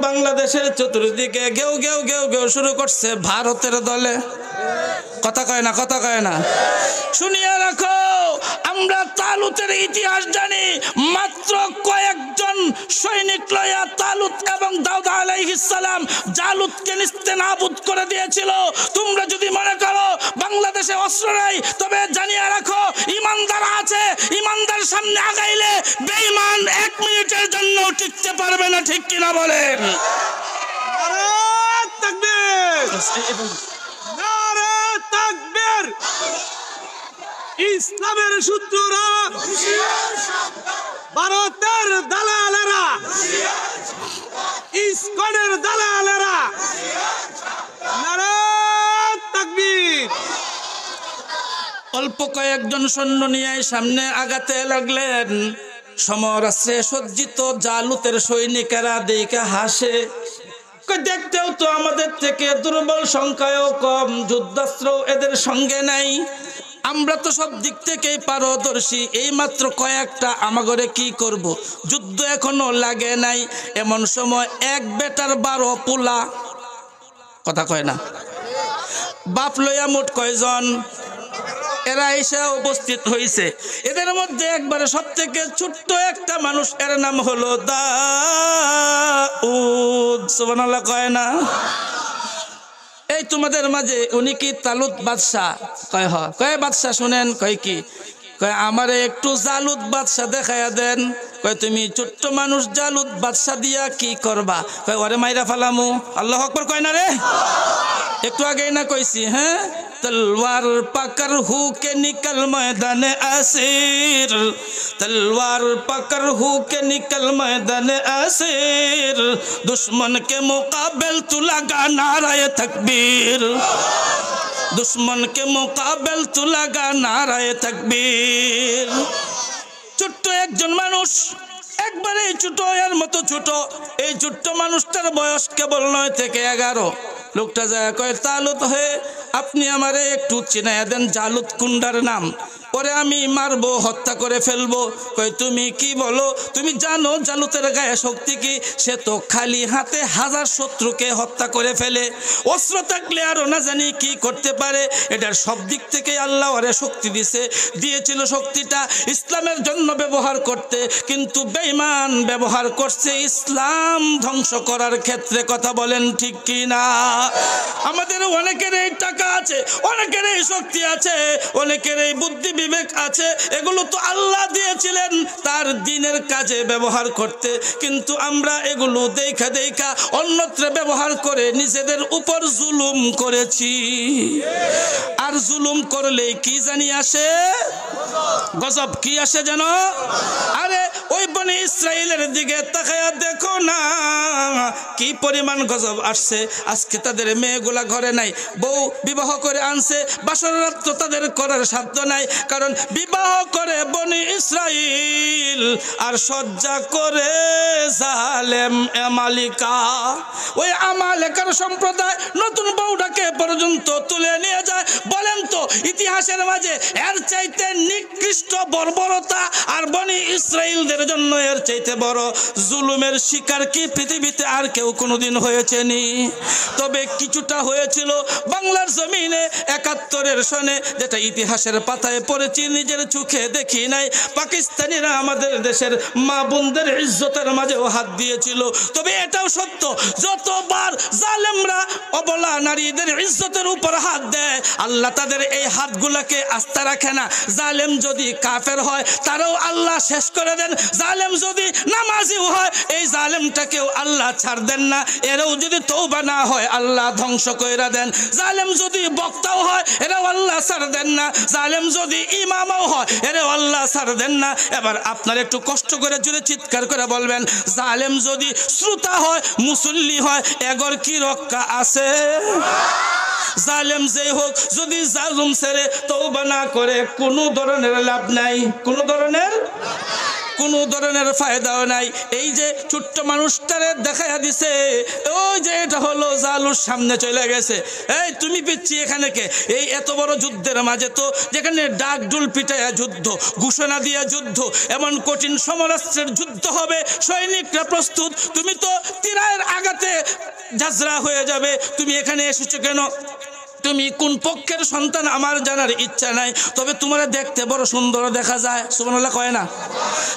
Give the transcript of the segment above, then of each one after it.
বাংলাদেশের চতুর্দিকে গেউ গেউ গেউ গেউ শুরু করছে ভারতের দলে। কথা কয় না, কথা কয় না। শুনিয়ে রাখো, আমরা তালুতের ইতিহাস জানি। মাত্র কয়েকজন সৈনিক লয়া তালুত এবং দাউদ আলাইহিস সালাম জালুতকে নিস্তেনাবুদ করে দিয়েছিল। তোমরা যদি মনে করো বাংলাদেশে অস্ত্র নাই, তবে জানিয়ে রাখো ইমানদার আছে। ইমানদার সামনে আগাইলে বেঈমান 1 মিনিটের জন্য টিকতে পারবে না। ঠিক কিনা বলেন? নারে তাকবীর, নারে তাকবীর। ইসলামের শত্রুরা, ভারতের দালালেরা, ইসকনের দালালেরা, নারে তাকবীর। অল্প কয়েকজন সৈন্য নিয়ে সামনে আগাতে লাগলেন। সমরাস্ত্রে সজ্জিত জালুতের সৈনিকেরা দেখে হাসে। দেখতেও তো আমাদের থেকে দুর্বল, সংখ্যায়ও কম, যুদ্ধাস্ত্র এদের সঙ্গে নাই। আমরা তো সব দিক থেকেই পারদর্শী, এই মাত্র কয়েকটা আমাগরে কি করব? যুদ্ধ এখনো লাগে নাই। এমন সময় এক বেটার 12 পোলা, কথা কয় না, বাপ লইয়া মোট কয়জন? এরা এসে উপস্থিত হয়েছে। এদের মধ্যে একবারে সব থেকে ছোট্ট একটা মানুষ, এর নাম হলো দাউদ। সুবহানাল্লাহ কয় না? এই তোমাদের মাঝে উনি কি তালুত বাদশাহ? কয় হ। কয় বাদশাহ শুনেন। কয় কি? কয় আমারে একটু জালুত বাদশাহ দেখাইয়া দেন। কয় তুমি ছোট্ট মানুষ, জালুত বাদশাহ দিয়া কি করবা? কয় ওরে মাইরা ফালামু। আল্লাহু আকবার কয় না রে? একটু আগেই না কইছি? হ্যাঁ, तलवार पकड़ हु के निकल मैदान असीर, तलवार पकड़ हु के निकल मैदान असीर, दुश्मन के मुकाबल तू लगा नाराए तकबीर, दुश्मन के मुकाबल तू लगा नाराए तकबीर। ছোট্ট একজন মানুষ, একবারে ছোট, এর মতো ছোট। এই ছোট্ট মানুষটার বয়স কেবল 9 থেকে 11। লোকটা যায় কয় তালুত হয়ে আপনি আমারে একটু চিনাইয়া দেন জালুত কুন্ডার নাম, পরে আমি মারবো, হত্যা করে ফেলবো। কয় তুমি কি বলো? তুমি জানো জালুতের গায়ে শক্তি কি? সে তো খালি হাতে 1000 শত্রুকে হত্যা করে ফেলে। অস্ত্র থাকলে আরো না জানি কি করতে পারে। এটার সব দিক থেকে আল্লাহ ওরে শক্তি দিয়েছিল। শক্তিটা ইসলামের জন্য ব্যবহার করতে, কিন্তু বেঈমান ব্যবহার করছে ইসলাম ধ্বংস করার ক্ষেত্রে। কথা বলেন ঠিক কি না? আমাদের অনেকের এই টাকা আছে, অনেকের এই শক্তি আছে, অনেকের এই বুদ্ধি বিবেক আছে। এগুলো তো আল্লাহ দিয়েছিলেন তার দ্বীনের কাজে ব্যবহার করতে, কিন্তু আমরা এগুলো দেখা দেখা অন্যত্র ব্যবহার করে নিজেদের উপর জুলুম করেছি। আর জুলুম করলে কি জানি আসে? গজব। কি আসে জানো? আরে ওই বনি ইসরাইলের দিকে তাকায়া দেখো না, কি পরিমাণ গজব আসছে। আজকে তাদের মেয়েগুলা ঘরে নাই, বউ বিবাহ করে আনছে, বাসর রাত তো তাদের করার সাধ্য নাই, কারণ বিবাহ করে বনি ইসরাইল আর সজ্জা করে জালেম আমালিকা। ওই আমালিকার সম্প্রদায় নতুন বউটাকে পর্যন্ত তুলে নিয়ে যায়। বলেন তো ইতিহাসের মাঝে এর চাইতে নিকৃষ্ট বর্বরতা আর বনি ইসরাইলদের জন্য এর চাইতে বড় জুলুমের শিকার কি পৃথিবীতে আর কেউ কোনোদিন হয়েছে নি? তবে কিছুটা হয়েছিল বাংলার জমিনে 71-এর সনে, যেটা ইতিহাসের পাতায় পড়েছি, নিজের চোখে দেখি নাই। পাকিস্তানিরা আমাদের দেশের মা বোনদের ইজ্জতের মাঝেও হাত দিয়েছিল। তবে এটাও সত্য, যতবার জালেমরা অবলা নারীদের ইজ্জতের উপর হাত দেয়, আল্লাহ তাদের এই হাতগুলোকে আস্থা রাখে না। জালেম যদি কাফের হয় তারাও আল্লাহ শেষ করে দেন। জালেম যদি নামাজিও হয়, এই জালেমটাকেও আল্লাহ ছাড় দেন না। এরাও যদি তওবা না হয় আল্লাহ ধ্বংস কইরা দেন। জালেম যদি বক্তাও হয় এরাও আল্লাহ ছাড় দেন না। জালেম যদি ইমামও হয় এরাও আল্লাহ ছাড় দেন না। এবার আপনার একটু কষ্ট করে জুড়ে চিৎকার করে বলবেন, জালেম যদি শ্রোতা হয়, মুসল্লি হয়, এগর কি রক্ষা আছে? জালেম যেই হোক, যদি জালুম ছেড়ে তওবা না করে কোনো ধরনের লাভ নাই, কোনো ধরনের। কোনো ধরনের ফায়দাও নাই। এই যে ছোট্ট মানুষটারে দেখাইয়া দিছে, ওই যে এটা হলো জালুর সামনে চলে গেছে। এই তুমি পিচ্ছি এখানে কে? এই এত বড় যুদ্ধের মাঝে তো, যেখানে ডাক ডুল পিটাইয়া যুদ্ধ, ঘোষণা দিয়া যুদ্ধ, এমন কঠিন সমরাস্ত্রের যুদ্ধ হবে, সৈনিকরা প্রস্তুত, তুমি তো তীরের আঘাতে ঝাঁঝরা হয়ে যাবে। তুমি এখানে এসেছো কেন? তুমি কোন পক্ষের সন্তান আমার জানার ইচ্ছা নাই, তবে তোমার দেখতে বড় সুন্দর দেখা যায়। সুবহানাল্লাহ কয় না?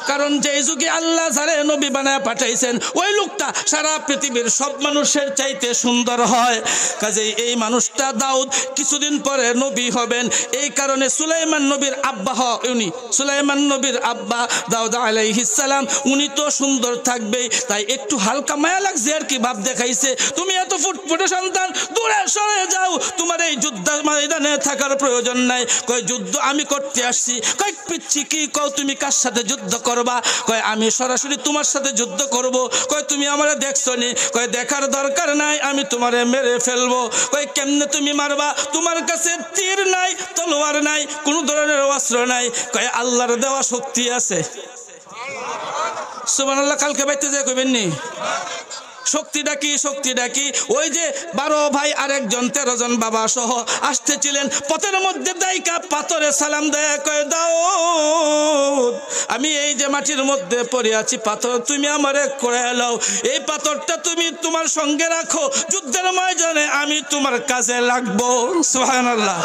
কারণ যেই যুগে আল্লাহ যারে নবী বানায় পাঠাইছেন, ওই লোকটা সারা পৃথিবীর সব মানুষের চাইতে সুন্দর হয়। কাজেই এই মানুষটা দাউদ কিছুদিন পরে নবী হবেন। এই কারণে সুলাইমান নবীর আব্বা উনি, সুলাইমান নবীর আব্বা দাউদ আলাইহিস সালাম, উনি তো সুন্দর থাকবেই, তাই একটু হালকা মায়া লাগছে আর কি, ভাব দেখাইছে। তুমি এত ফুটফুটে সন্তান, দূরে সরে যাও, তোমার এই যুদ্ধ ময়দানে থাকার প্রয়োজন নাই। কয় যুদ্ধ আমি করতে আসছি। কয় পিচ্ছি কি কও, তুমি কার সাথে যুদ্ধ করবা? কয় আমি সরাসরি তোমার সাথে যুদ্ধ করব। কয় তুমি আমারে দেখছো নি? কয় দেখার দরকার নাই, আমি তোমারে মেরে ফেলবো। কয় কেমনে তুমি মারবা? তোমার কাছে তীর নাই, তলোয়ার নাই, কোনো ধরনের অস্ত্র নাই। কয় আল্লাহর দেওয়া শক্তি আছে। সুবহানাল্লাহ। কালকে বাইতে যায় কইবেন নি শক্তিটা কি? শক্তিটা কি? ওই যে 12 ভাই আর একজন 13 জন বাবা সহ আসতেছিলেন, পথের মধ্যে দাইকা পাথরে সালাম দেয়া কয় দাউদ, আমি এই যে মাটির মধ্যে পড়ে আছি, পাথর তুমি আমারে করে এলাও, এই পাথরটা তুমি তোমার সঙ্গে রাখো, যুদ্ধের ময়দানে আমি তোমার কাজে লাগবো। সুবহানাল্লাহ।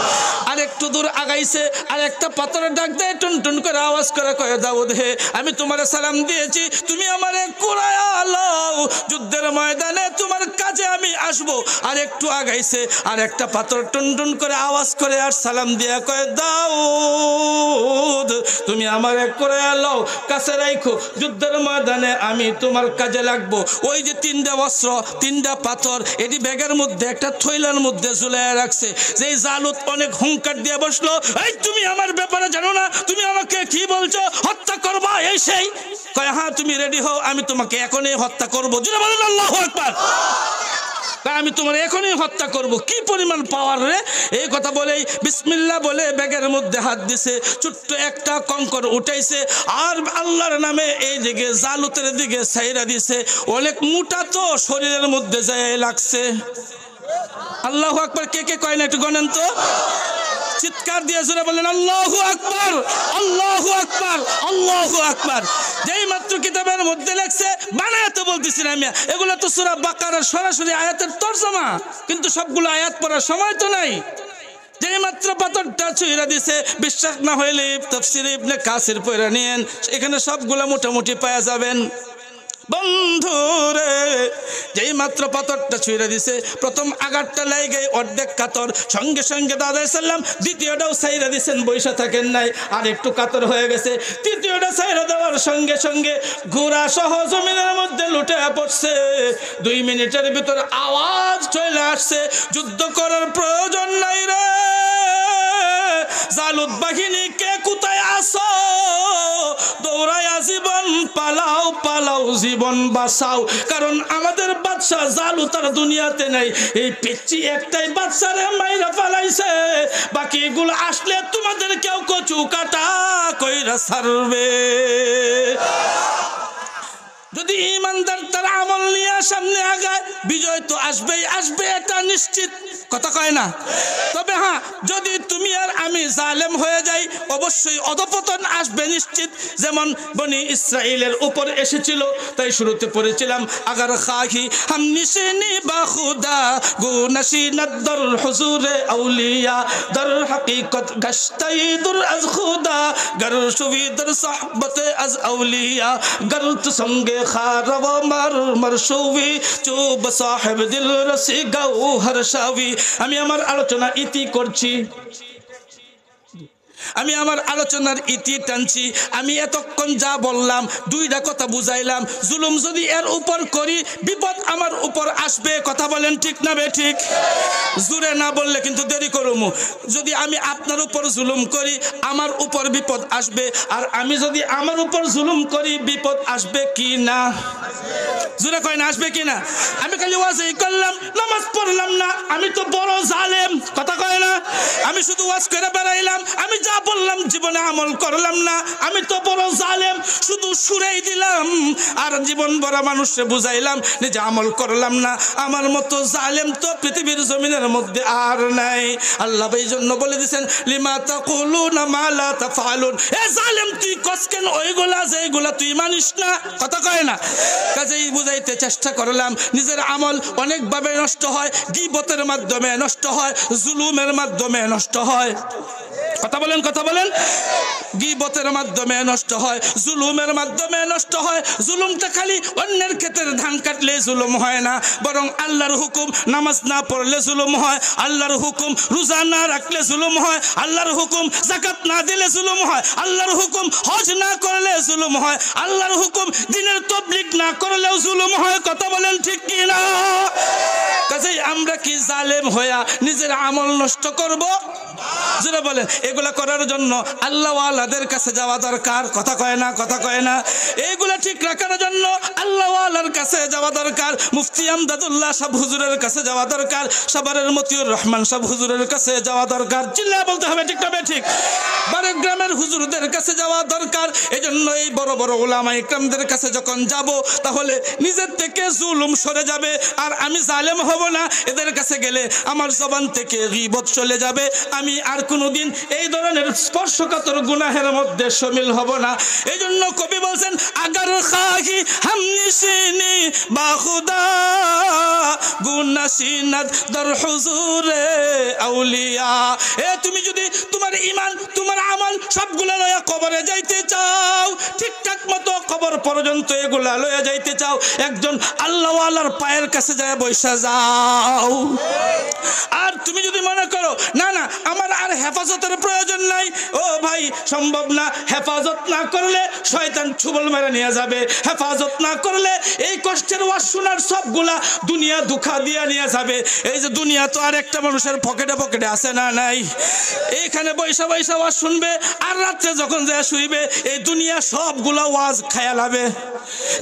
আর একটু দূর আগাইছে, আর একটা পাথরের ডাক দেয়, টুন টুন করে আওয়াজ করে কয় দাউদ হে, আমি তোমারে সালাম দিয়েছি, তুমি আমারে কুড়ায় আলাও, যুদ্ধের ময়দানে তোমার কাজে আমি আসবো। আর একটু আগাইছে, আর একটা পাথর টুনটুন করে আওয়াজ করে আর সালাম দিয়া কয় দাউদ, তুমি আমার করে এলো, কাছে রাখো, যুদ্ধের ময়দানে আমি তোমার কাজে লাগবো। ওই যে 3টা অস্ত্র, 3টা পাথর, এটি ব্যাগের মধ্যে একটা থৈলার মধ্যে ঝুলাইয়া রাখছে। যেই জালুত অনেক হুঙ্কার দিয়ে বসলো, এই তুমি আমার ব্যাপারে জানো না, তুমি আমাকে কি বলছো, হত্যা করবা এই সেই? কয় হ্যাঁ তুমি রেডি হও, আমি তোমাকে এখনই হত্যা করবো। জোরে বলেন আল্লাহু আকবার। আমি তোমার এখনই হত্যা করব। কি পরিমাণ পাওয়ার রে! এই কথা বলেই বিসমিল্লাহ বলে ব্যাগের মধ্যে হাত দিছে, ছোট্ট একটা কঙ্কর উঠাইছে, আর আল্লাহর নামে এই দিকে জালুতের দিকে ছাইরা দিছে। অনেক মোটা তো, শরীরের মধ্যে যায় লাগছে। আল্লাহু আকবার। কে কে কয় না একটু গণেন তো? চিৎকার দিয়ে জোরে বলেন আল্লাহু আকবার, আল্লাহু আকবার, আল্লাহু আকবার। যেই মাত্র কিতাবের মধ্যে লেখছে, বানায়াতে বলতেছি না আমি, এগুলো তো সূরা বাকারার সরাসরি আয়াতের তরজমা, কিন্তু সবগুলো আয়াত পড়ার সময় তো নাই। যেই মাত্র পাথরটা ছুঁড়া দিছে, বিশ্বাস না হইলে তাফসীর ইবনে কাসির পড়ে নিয়েন, এখানে সবগুলো মোটামুটি পাওয়া যাবেন। বন্ধুরে, যেই মাত্র পাথরটা ছুঁড়ে দিছে, প্রথম আঘাতটা লাগে অর্ধেক কাতর, সঙ্গে সঙ্গে দাদা সাল্লাম দ্বিতীয়টাও ছাইরা দিছেন, বৈশা থাকেন নাই, আর একটু কাতর হয়ে গেছে। তৃতীয়টা ছাইরা দেওয়ার সঙ্গে সঙ্গে ঘোড়া সহ জমিনের মধ্যে লুটে পড়ছে। 2 মিনিটের ভিতর আওয়াজ চলে আসছে, যুদ্ধ করার প্রয়োজন নাই রে, জালুত বাহিনী কে কোথায় আসো, দৌড়ায়া জীবন পালাও, পালাও জীবন বাঁচাও। কারণ আমাদের বাদশা জালুত আর দুনিয়াতে নাই, এই পিচ্চি একটাই বাদশারে মাইরা পালাইছে, বাকি এগুলো আসলে তোমাদের কেউ কচু কাটা কইরা ছাড়বে। যদি ইমানদার তার আমল নিয়ে সামনে আগায়, বিজয় তো আসবেই আসবে, এটা নিশ্চিত। কথা কয় না? তবে হ্যাঁ, যদি তুমি আর আমি জালেম হয়ে যাই, অবশ্যই অধপতন আসবে নিশ্চিত, যেমন বনি ইসরাইলের উপর এসেছিল। তাই শুরুতে পড়েছিলাম, আগার খাহি হাম নিশিনি বা খুদা গুনাশি নদ্দর হুজুরে আউলিয়া দর হাকিকত গশতাই দুর আজ খুদা গর সুবিদর সাহবতে আজ আউলিয়া গর তু সঙ্গে খারব মার মারশুবি চুব সাহেব দিল রসি গৌহর শাবি। আমি আমার আলোচনা ইতি করছি, আমি আমার আলোচনার ইতি টানছি। আমি এতক্ষণ যা বললাম, 2টা কথা বুঝাইলাম। জুলুম যদি এর উপর করি, বিপদ আমার উপর আসবে। কথা বলেন ঠিক না বে ঠিক? জুরে না বললে কিন্তু দেরি করুম। যদি আমি আপনার উপর জুলুম করি, আমার উপর বিপদ আসবে, আর আমি যদি আমার উপর জুলুম করি, বিপদ আসবে কি না? জুরে কয় না, আসবে কি না? আমি খালি ওয়াজই করলাম, নামাজ পড়লাম না, আমি তো বড় জালেম। কথা কয় না? আমি শুধু ওয়াজ করে বেড়াইলাম, আমি যা বললাম জীবনে আমল করলাম না, আমি তো বড় জালেম, শুধু সুরেই দিলাম আর জীবন ভরা মানুষকে বুঝাইলাম যে আমল করলাম না, আমার মতো জালেম তো পৃথিবীর জমিনের মধ্যে আর নাই। আল্লাহ এই জন্য বলে দিয়েছেন লিমা তাকুলুনা মা লা তাফআলুন, এ জালেম তুই কস কেন ওইগুলা যেগুলা তুই মানিস না, কথা কয় না। কাজেই বুঝাইতে চেষ্টা করলাম নিজের আমল অনেকভাবে নষ্ট হয়, গীবতের মাধ্যমে নষ্ট হয়, জুলুমের মাধ্যমে নষ্ট হয়। কথা বলেন, কথা বলেন। গীবতের মাধ্যমে নষ্ট হয়, জুলুমের মাধ্যমে নষ্ট হয়। জুলুমটা খালি অন্যের ক্ষেতের ধান কাটলে জুলুম হয় না, বরং আল্লাহর হুকুম নামাজ না পড়লে জুলুম হয়, আল্লাহর হুকুম রোজা না রাখলে জুলুম হয়, আল্লাহর হুকুম যাকাত না দিলে জুলুম হয়, আল্লাহর হুকুম হজ না করলে জুলুম হয়, আল্লাহর হুকুম দ্বীনের তাবলীগ না করলেও জুলুম হয়। কথা বলেন ঠিক কি না? কাজেই আমরা কি জালেম হইয়া নিজের আমল নষ্ট করব? যারা বলেন এগুলা করার জন্য আল্লাহ ওয়ালাদের কাছে যাওয়া দরকার, কথা কয় না, কথা কয় না। এইগুলা ঠিক রাখার জন্য আল্লাহ ওয়ালার কাছে যাওয়া দরকার, মুফতি আমদাদুল্লাহ সাহেব হুজুরের কাছে যাওয়া দরকার, সাভারের মতিউর রহমান সাহেব হুজুরের কাছে যাওয়া দরকার, চিল্লায় বলতে হবে ঠিক তবে ঠিক। বারেক গ্রামের হুজুরদের কাছে যাওয়া দরকার। এজন্য এই বড় বড় উলামা ইকরামদের কাছে যখন যাব তাহলে নিজের থেকে জুলুম সরে যাবে, আর আমি জালেম হব না। এদের কাছে গেলে আমার জবান থেকে গীবত চলে যাবে, আমি আর কোনোদিন এই ধরনের স্পর্শকাতর গুনাহের মধ্যে শামিল হব না। এই জন্য কবি বলছেন আগার খাহি হাম নিশিনি বা খুদা গুনাসিনাত দর হুজুরে আউলিয়া। এ তুমি যদি তোমার ঈমান তোমার আমল সবগুলা লয়া কবরে যাইতে চাও, ঠিকঠাক মতো কবর পর্যন্ত এগুলা লয়া যাইতে চাও, একজন আল্লাহ ওয়ালার পায়ের কাছে যায় বৈশা যাও। আর তুমি যদি মনে করো না না আমার আর হেফাজতের প্রয়োজন নাই, ও ভাই সম্ভব না। হেফাজত না করলে শয়তান ছুবল মেরে নিয়ে যাবে, হেফাজত না করলে এই কষ্টের ওয়াজ শোনার সবগুলা দুনিয়া দুঃখা দিয়া নিয়ে যাবে। এই যে দুনিয়া তো আর একটা মানুষের পকেটে পকেটে আছে না নাই, এইখানে বৈশা বৈশা ওয়াজ শুনবে, আর রাত্রে যখন যায় শুইবে এই দুনিয়া সবগুলা ওয়াজ খায়া লাবে।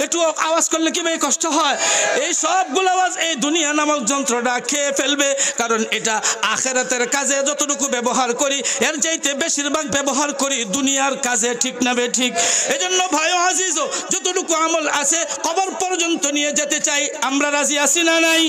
একটু আওয়াজ করলে কি ভাই কষ্ট হয়? এই সবগুলো আওয়াজ এই দুনিয়া নামক যন্ত্রটা খেয়ে ফেলবে, কারণ এটা আখিরাতের কাজে যতটুকু ব্যবহার করি এর চাইতে বেশিরভাগ ব্যবহার করি দুনিয়ার কাজে, ঠিক না বে ঠিক? এজন্য ভাই আজিজ যতটুকু আমল আছে কবর পর্যন্ত নিয়ে যেতে চাই, আমরা রাজি আছি না নাই?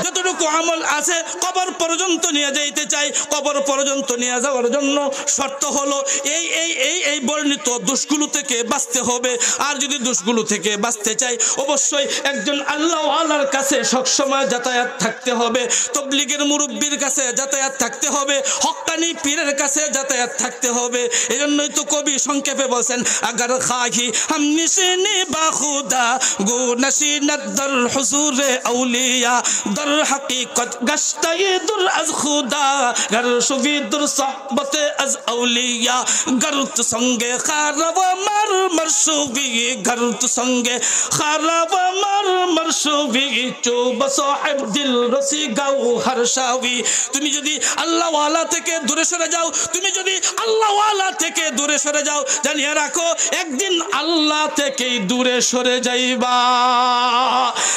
যতটুকু আমল আছে কবর পর্যন্ত নিয়ে যেতে চাই। কবর পর্যন্ত নিয়ে যাওয়ার জন্য শর্ত হলো এই এই এই এই বর্ণিত দোষগুলো থেকে বাঁচতে হবে। আর যদি দোষগুলো থেকে বাঁচতে চাই অবশ্যই একজন আল্লাহ ওয়ালার কাছে সবসময় যাতায়াত থাকতে হবে, তাবলীগের মুরব্বির কাছে যাতায়াত থাকতে হবে, হক্কানি পীরের কাছে যাতায়াত থাকতে হবে। এজন্যই তো কবি সংক্ষেপে বলছেন আগার খাহি হাম নিশিনি বা খুদা গো নসিনাত দর হুজুরে আউলিয়া দর হাকিকত গশতাই দুর আজ খুদা গর সুফি দুর সাহবতে আজ আউলিয়া গরত সঙ্গে খারাব মার মরসুবি গরত সঙ্গে খারাব মার মরসুবি চুব সাহেব দিল রসি গাও হরশাবি। তুমি যদি আল্লাহ ওয়ালা থেকে দূরে সরে যাও, তুমি যদি আল্লাহ ওয়ালা থেকে দূরে সরে যাও, জানিয়ে রাখো একদিন আল্লাহ থেকেই দূরে সরে যাইবা।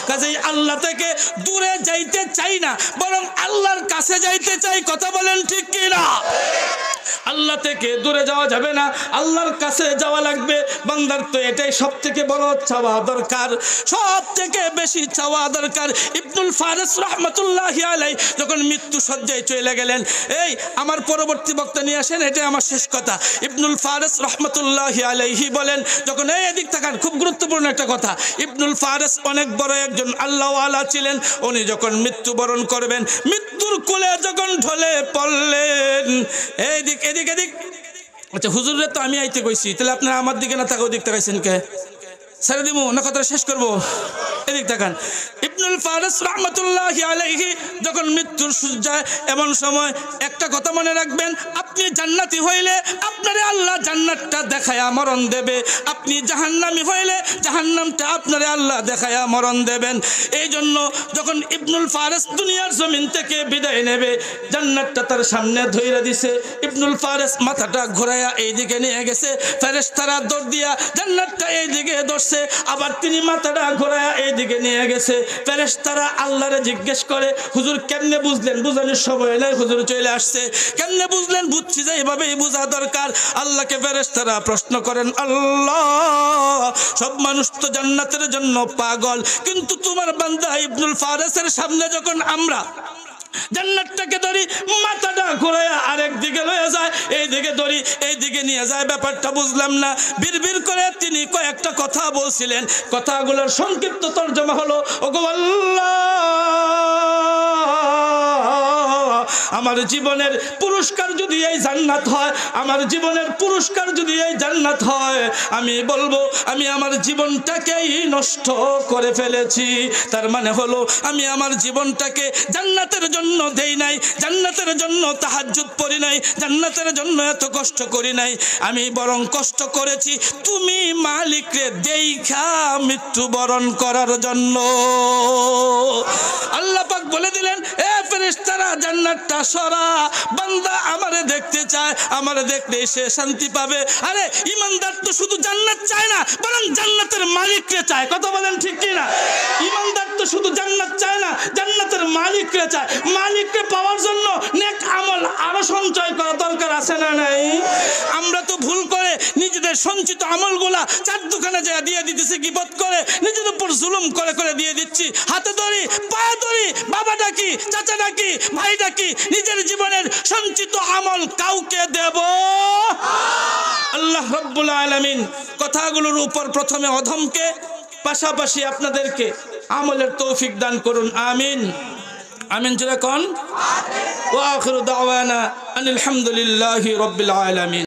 কাজেই আল্লাহ থেকে দূরে যাইতে চাই না, বরং আল্লাহর কাছে যাইতে চাই, কথা বলেন ঠিক কি না? আল্লাহ থেকে দূরে যাওয়া যাবে না, আল্লাহর কাছে যাওয়া লাগবে। বান্দার তো এটাই সব থেকে বড় চাওয়া দরকার, সব থেকে বেশি চাওয়া দরকার। ইবনুল ফারিস রহমতুল্লাহি আলাইহি যখন মৃত্যু সজ্জায় চলে গেলেন, এই আমার পরবর্তী বক্তা নিয়ে আসেন, এটাই আমার শেষ কথা। ইবনুল ফারিস রহমতুল্লাহি আলাইহি বলেন, যখন এই এদিক তাকান, খুব গুরুত্বপূর্ণ একটা কথা। ইবনুল ফারিস অনেক বড় একজন আল্লাহ ওয়ালা ছিলেন। উনি যখন মৃত্যুবরণ করবেন, মৃত্যুর কোলে যখন ঢলে পড়লেন, এদিক এদিক এদিক, আচ্ছা হুজুরে তো আমি আইতে কইছি, তাহলে আপনারা আমার দিকে না তাকা ওদিক তাকাইছেন কে? ছেড়ে দিব না কথাটা শেষ করবো? এদিক তাকান। ইবনুল ফারিস রহমতুল্লাহি আলাইহি যখন মৃত্যুর শয্যায়, এমন সময় একটা কথা মনে রাখবেন, আপনি জান্নাতি হইলে আপনারে আল্লাহ জান্নাতটা দেখায়া মরণ দেবে, আপনি জাহান্নামী হইলে জাহান্নামটা আপনারে আল্লাহ দেখায়া মরণ দেবেন। এই জন্য যখন ইবনুল ফারিস দুনিয়ার জমিন থেকে বিদায় নেবে, জান্নাতটা তার সামনে ধইরা দিছে। ইবনুল ফারিস মাথাটা ঘোরায়া এইদিকে নিয়ে গেছে, ফেরেশতারা দৌড় দিয়া জান্নাতটা এইদিকে ধরছে, আবার তিনি মাথাটা ঘোরায়া এই এদিকে নিয়ে গেছে। ফেরেশতারা আল্লাহরে জিজ্ঞেস করে, হুজুর কেমনে বুঝলেন? বুঝানোর সময় নাই, হুজুর চলে আসছে। কেমনে বুঝলেন? বুঝছি যে এইভাবেই বোঝা দরকার। আল্লাহকে ফেরেশতারা প্রশ্ন করেন, আল্লাহ সব মানুষ তো জান্নাতের জন্য পাগল, কিন্তু তোমার বান্দা ইবনুল ফারেসের সামনে যখন আমরা জান্নাতটাকে ধরি, মাথাটা ঘুরাইয়া আরেক দিকে লয়ে যায়, এই দিকে ধরি এই দিকে নিয়ে যায়, ব্যাপারটা বুঝলাম না। বিড়বিড় করে তিনি কয়েকটা কথা বলছিলেন, কথাগুলোর সংক্ষিপ্ত তর্জমা হলো, ওগো আল্লাহ, আমার জীবনের পুরস্কার যদি এই জান্নাত হয়, আমার জীবনের পুরস্কার যদি এই জান্নাত হয়, আমি বলবো আমি আমার জীবনটাকেই নষ্ট করে ফেলেছি। তার মানে হলো আমি আমার জীবনটাকে জান্নাতের জন্য দেই নাই, জান্নাতের জন্য তাহাজ্জুদ পড়ি নাই, জান্নাতের জন্য এত কষ্ট করি নাই। আমি বরং কষ্ট করেছি তুমি মালিকরে দেইখা মৃত্যুবরণ করার জন্য। আল্লাহ পাক বলে দিলেন, এ ফেরেশতারা জান্নাতটা সরা, বান্দা আমারে দেখতে চায়, আমারে দেখলে সে শান্তি পাবে। আরে ইমানদার তো শুধু জান্নাত চায় না, বরং জান্নাতের মালিককে চায়। কথা বলেন ঠিক কি না? ইমানদার তো শুধু জান্নাত চায় না, জান্নাতের মালিককে চায়। মালিককে পাওয়ার জন্য নেক আমল আরো সঞ্চয় করা দরকার আছে না নাই? আমরা তো ভুল করে নিজেদের সঞ্চিত আমলগুলা চার দোকানে যায় দিয়ে দিতেছি, গীবত করে নিজের উপর জুলুম করে করে দিয়ে দিচ্ছি। হাতে ধরি, পায়ে ধরি, বাবা ডাকি, চাচা ডাকি, ভাই ডাকি, নিজের জীবনের সঞ্চিত আমল কাউকে দেব? আল্লাহ রাব্বুল আলামিন কথাগুলোর উপর প্রথমে অধমকে, পাশাপাশি আপনাদেরকে আমলের তৌফিক দান করুন। আমিন আমিন জোরে কোন। ওয়া আখিরু দাওয়ানা আনিল হামদুলিল্লাহি রাব্বিল আলামিন।